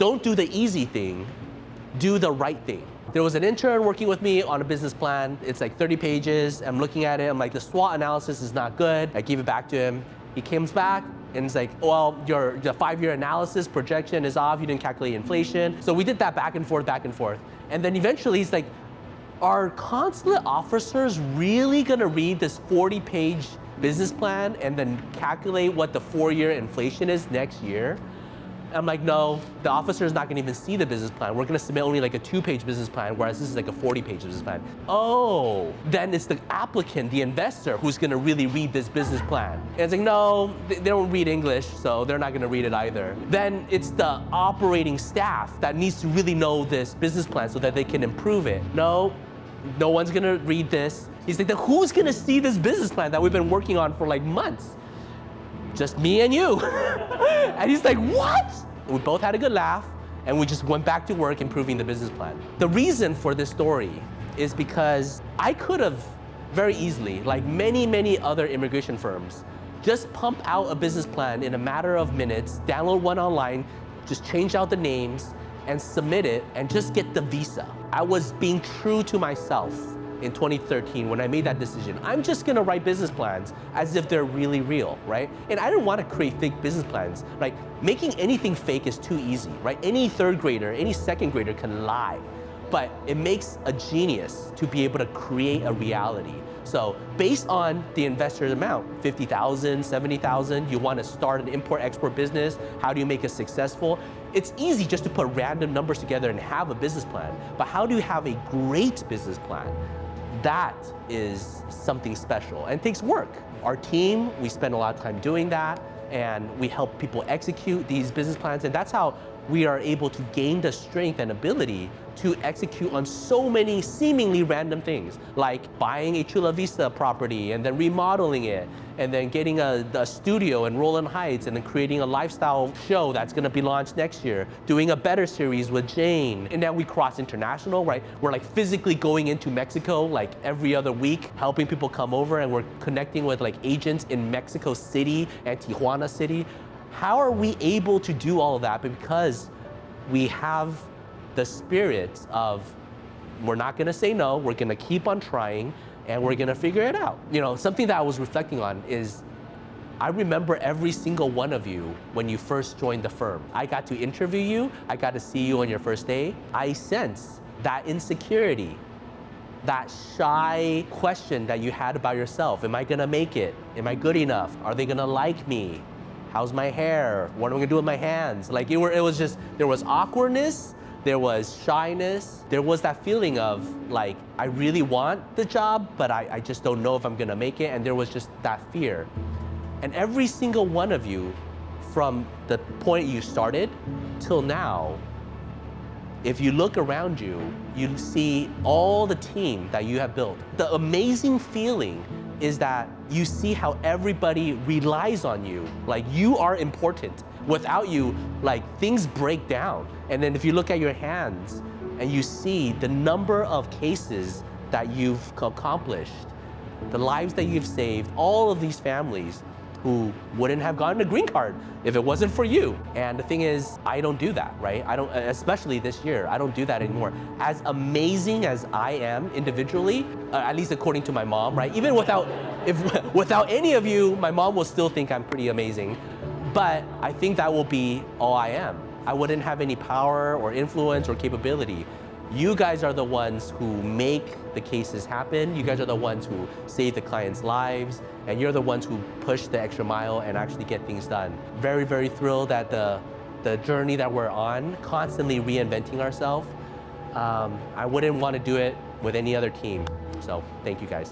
don't do the easy thing, do the right thing. There was an intern working with me on a business plan. It's like 30 pages. I'm looking at it. I'm like, the SWOT analysis is not good. I gave it back to him. He comes back and it's like, well, the 5-year analysis projection is off. You didn't calculate inflation. So we did that back and forth, back and forth. And then eventually he's like, are consulate officers really gonna read this 40-page business plan and then calculate what the 4-year inflation is next year? I'm like, no, the officer is not gonna even see the business plan. We're gonna submit only like a 2-page business plan, whereas this is like a 40-page business plan. Oh, then it's the applicant, the investor, who's gonna really read this business plan. And it's like, no, they don't read English, so they're not gonna read it either. Then it's the operating staff that needs to really know this business plan so that they can improve it. No one's gonna read this. He's like, then who's gonna see this business plan that we've been working on for like months? Just me and you. And he's like, what? We both had a good laugh, and we just went back to work improving the business plan. The reason for this story is because I could have very easily, like many other immigration firms, just pump out a business plan in a matter of minutes, download one online, just change out the names, and submit it, and just get the visa. I was being true to myself in 2013 when I made that decision. I'm just gonna write business plans as if they're really real, right? And I didn't want to create fake business plans. Like, making anything fake is too easy, right? Any 3rd grader, any 2nd grader can lie. But it makes a genius to be able to create a reality. So based on the investor's amount, 50,000, 70,000, you want to start an import-export business, how do you make it successful? It's easy just to put random numbers together and have a business plan, but how do you have a great business plan? That is something special and it takes work. Our team, we spend a lot of time doing that, and we help people execute these business plans, and that's how we are able to gain the strength and ability to execute on so many seemingly random things, like buying a Chula Vista property and then remodeling it, and then getting a studio in Roland Heights, and then creating a lifestyle show that's gonna be launched next year, doing a Better series with Jane. And then we cross international, right? We're like physically going into Mexico like every other week, helping people come over, and we're connecting with like agents in Mexico City and Tijuana City. How are we able to do all of that? Because we have the spirit of, we're not gonna say no, we're gonna keep on trying, and we're gonna figure it out. You know, something that I was reflecting on is, I remember every single one of you when you first joined the firm. I got to interview you, I got to see you on your first day. I sense that insecurity, that shy question that you had about yourself. Am I gonna make it? Am I good enough? Are they gonna like me? How's my hair? What am I gonna do with my hands? Like, it was just, there was awkwardness, there was shyness, there was that feeling of like, I really want the job, but I just don't know if I'm gonna make it, and there was just that fear. And every single one of you, from the point you started till now, if you look around you, you see all the team that you have built. The amazing feeling is that you see how everybody relies on you. Like, you are important. Without you, like, things break down. And then if you look at your hands and you see the number of cases that you've accomplished, the lives that you've saved, all of these families who wouldn't have gotten a green card if it wasn't for you. And the thing is, I don't do that, right? I don't, especially this year, I don't do that anymore. As amazing as I am individually, at least according to my mom, right? Even without any of you, my mom will still think I'm pretty amazing. But I think that will be all I am. I wouldn't have any power or influence or capability. You guys are the ones who make the cases happen. You guys are the ones who save the clients' lives, and you're the ones who push the extra mile and actually get things done. Very, very thrilled at the journey that we're on, constantly reinventing ourselves. I wouldn't want to do it with any other team. So thank you guys.